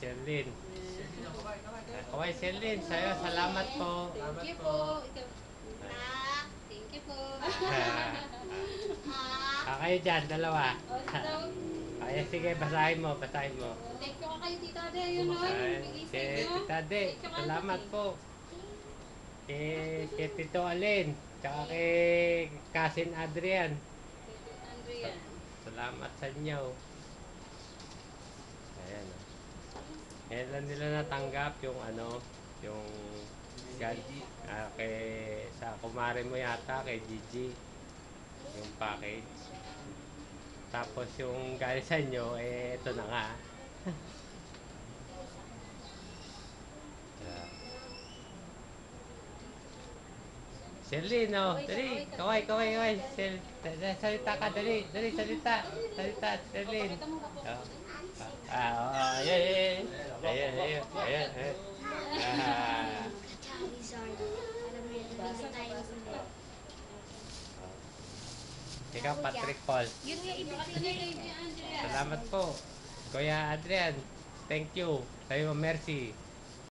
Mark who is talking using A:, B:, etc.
A: Sherlyn. Kaway, Sherlyn. Sa'yo, salamat po.
B: Thank you po. Ikaw, nak. Thank you po.
A: Kayo dyan, dalawa.
B: O, daw.
A: Ay, sige, basahin mo, basahin mo.
B: Thank you ka kayo, Tita Ade. Yun o.
A: Ay,
B: Bigay sa
A: kay
B: inyo.
A: Tita De,
B: Thank you ka,
A: salamat
B: Tati.
A: po. Kay Tito Alin, tsaka kay Cousin Adrian.
B: Andrea.
A: Salamat sa inyo. Ayan. Ngayon lang nila natanggap yung yung kay sa kumare mo yata, kay Gigi, yung package. Tapos yung galing sa inyo, ito na nga. Sherlyn, oh, dali, kaway. Salita ka, dali, salita, Sherlyn. Oh. Ayan.
C: Charizard. Alam mo yun, nasa tayo ulit.
A: Ikaw, Patrick Paul.
C: Yun nga, ibig
B: Ate
C: sabihin.
B: Andrea.
A: Salamat po. Kuya Adrian, thank you. Sa'yo, merci.